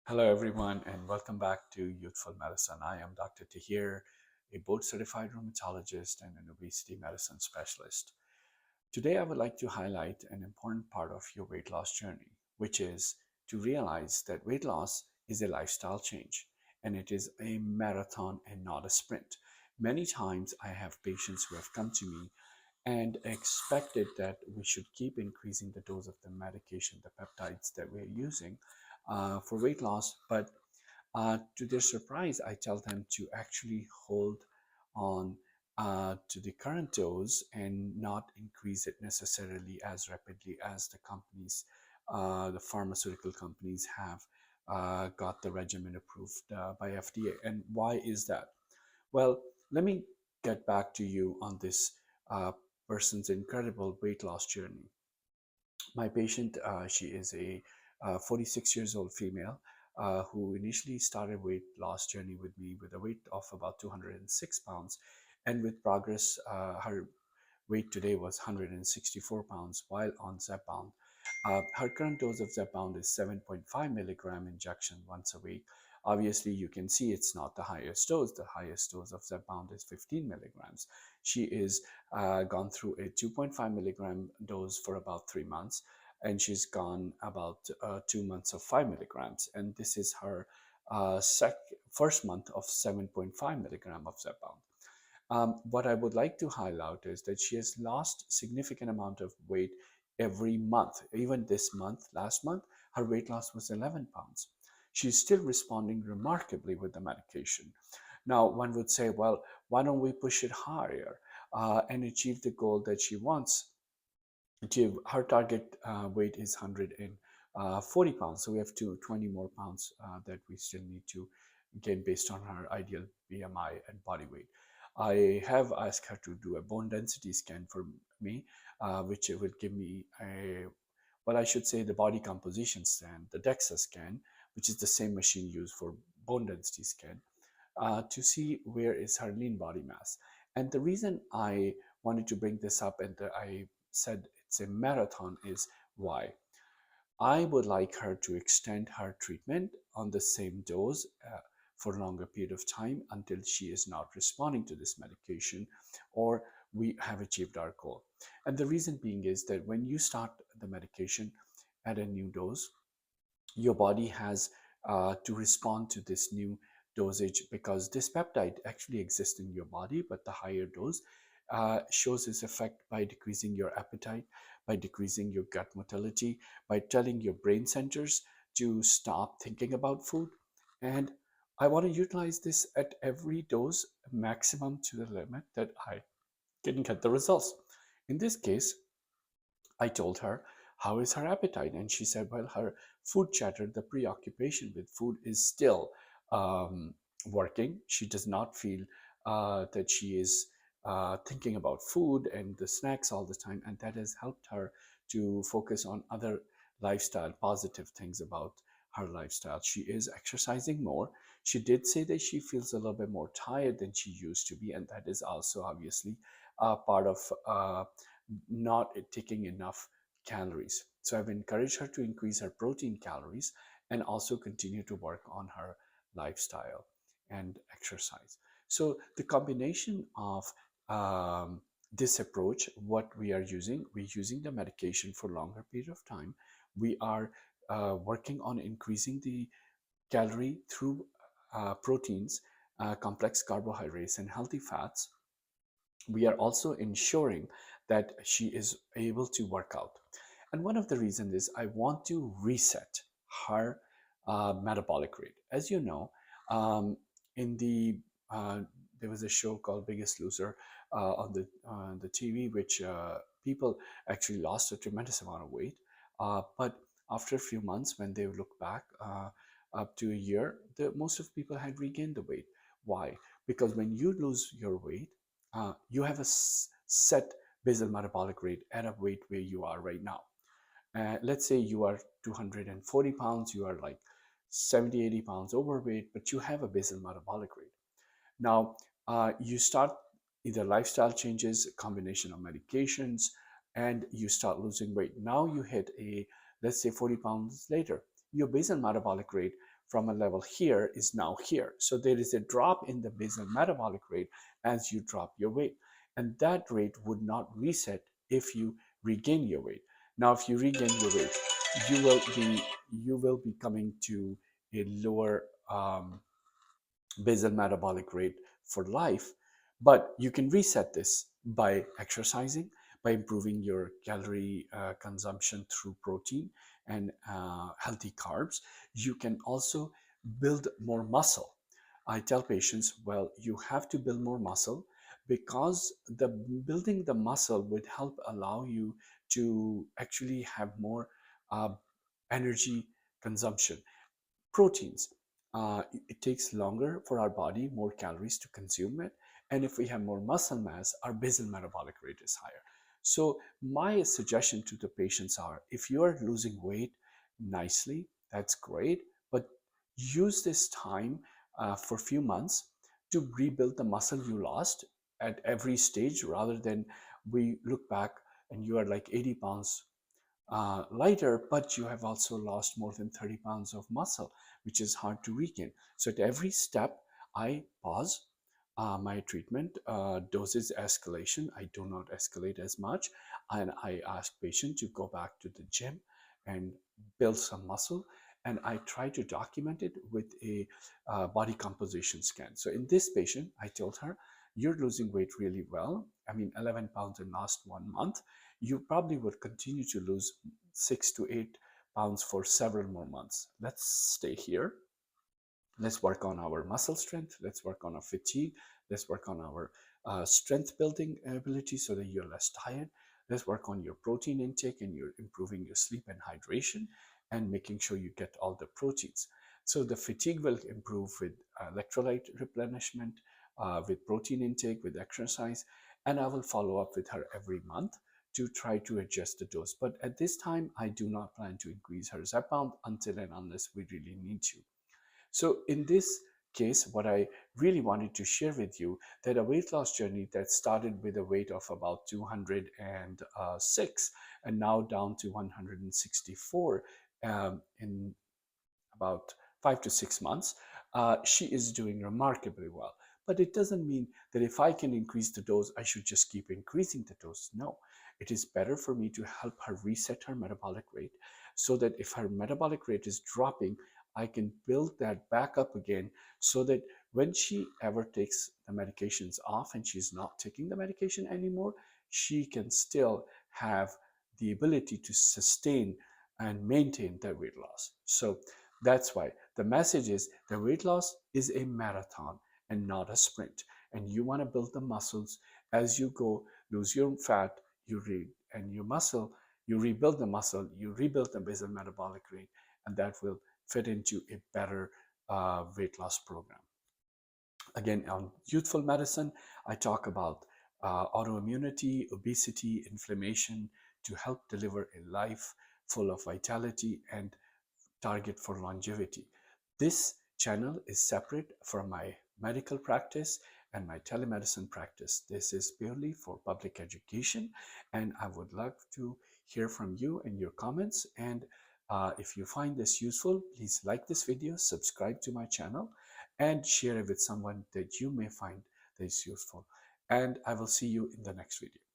Hello, everyone, and welcome back to Youthful Medicine. I am Dr. Tahir, a board certified rheumatologist and an obesity medicine specialist. Today, I would like to highlight an important part of your weight loss journey, which is to realize that weight loss is a lifestyle change and it is a marathon and not a sprint. Many times, I have patients who have come to me and expected that we should keep increasing the dose of the medication, the peptides that we're using for weight loss. But to their surprise, I tell them to actually hold on to the current dose and not increase it necessarily as rapidly as the companies, the pharmaceutical companies have got the regimen approved by FDA. And why is that? Well, let me get back to you on this uh, person's incredible weight loss journey. My patient, she is a 46 years old female who initially started weight loss journey with me with a weight of about 206 pounds. And with progress, her weight today was 164 pounds while on Zepbound. Her current dose of Zepbound is 7.5 milligram injection once a week. Obviously, you can see it's not the highest dose. The highest dose of Zepbound is 15 milligrams. She is gone through a 2.5 milligram dose for about 3 months, and she's gone about 2 months of 5 milligrams. And this is her first month of 7.5 milligram of Zepbound. What I would like to highlight is that she has lost significant amount of weight every month. Even this month, last month, her weight loss was 11 pounds. She's still responding remarkably with the medication. Now, one would say, well, why don't we push it higher and achieve the goal that she wants? Her target weight is 140 pounds. So we have 20 more pounds that we still need to gain based on her ideal BMI and body weight. I have asked her to do a bone density scan for me, which will give me well, I should say the body composition scan, the DEXA scan, which is the same machine used for bone density scan, to see where is her lean body mass. And the reason I wanted to bring this up and I said it's a marathon is why. I would like her to extend her treatment on the same dose for a longer period of time until she is not responding to this medication or we have achieved our goal. And the reason being is that when you start the medication at a new dose, your body has to respond to this new dosage because this peptide actually exists in your body, but the higher dose shows its effect by decreasing your appetite, by decreasing your gut motility, by telling your brain centers to stop thinking about food. And I want to utilize this at every dose maximum to the limit that I can get the results. In this case, I told her, how is her appetite? And she said, well, her food chatter, the preoccupation with food is still working. She does not feel that she is thinking about food and the snacks all the time. And that has helped her to focus on other lifestyle, positive things about her lifestyle. She is exercising more. She did say that she feels a little bit more tired than she used to be. And that is also obviously part of not taking enough calories. So I've encouraged her to increase her protein calories and also continue to work on her lifestyle and exercise. So the combination of this approach, what we are using, we're using the medication for longer period of time. We are working on increasing the calorie through proteins, complex carbohydrates, and healthy fats. We are also ensuring that she is able to work out. And one of the reasons is I want to reset her metabolic rate. As you know, in there was a show called Biggest Loser on the TV, which people actually lost a tremendous amount of weight. But after a few months, when they look back up to a year, most of people had regained the weight. Why? Because when you lose your weight, you have a set basal metabolic rate at a weight where you are right now. Let's say you are 240 pounds, you are like 70, 80 pounds overweight, but you have a basal metabolic rate. Now, you start either lifestyle changes, a combination of medications, and you start losing weight. Now you hit let's say 40 pounds later, your basal metabolic rate from a level here is now here. So there is a drop in the basal metabolic rate as you drop your weight. And that rate would not reset if you regain your weight. Now, if you regain your weight, you will be coming to a lower basal metabolic rate for life. But you can reset this by exercising, by improving your calorie consumption through protein and healthy carbs. You can also build more muscle. I tell patients, well, you have to build more muscle because the building the muscle would help allow you to actually have more uh, energy consumption. Proteins. It takes longer for our body, more calories to consume it. And if we have more muscle mass, our basal metabolic rate is higher. So my suggestion to the patients are, if you are losing weight nicely, that's great, but use this time for a few months to rebuild the muscle you lost at every stage, rather than we look back and you are like 80 pounds lighter, but you have also lost more than 30 pounds of muscle, which is hard to regain. So at every step, I pause my treatment doses escalation. I do not escalate as much, and I ask patient to go back to the gym and build some muscle. And I try to document it with a body composition scan. So in this patient, I told her, you're losing weight really well. I mean, 11 pounds in last 1 month. You probably would continue to lose 6 to 8 pounds for several more months. Let's stay here. Let's work on our muscle strength. Let's work on our fatigue. Let's work on our strength building ability so that you're less tired. Let's work on your protein intake, and you're improving your sleep and hydration and making sure you get all the proteins. So the fatigue will improve with electrolyte replenishment, with protein intake, with exercise. And I will follow up with her every month to try to adjust the dose. But at this time, I do not plan to increase her Zepbound until and unless we really need to. So in this case, what I really wanted to share with you, that a weight loss journey that started with a weight of about 206 and now down to 164 in about 5 to 6 months, she is doing remarkably well. But it doesn't mean that if I can increase the dose, I should just keep increasing the dose. No, it is better for me to help her reset her metabolic rate so that if her metabolic rate is dropping, I can build that back up again so that when she ever takes the medications off and she's not taking the medication anymore, she can still have the ability to sustain and maintain their weight loss. So that's why the message is the weight loss is a marathon and not a sprint. And you want to build the muscles as you go, lose your fat, and your muscle, you rebuild the muscle, you rebuild the basal metabolic rate, and that will fit into a better weight loss program. Again, on Youthful Medicine, I talk about autoimmunity, obesity, inflammation to help deliver a life full of vitality and target for longevity. This channel is separate from my medical practice and my telemedicine practice. This is purely for public education, and I would love to hear from you and your comments. And if you find this useful, please like this video, subscribe to my channel, and share it with someone that you may find this useful. And I will see you in the next video.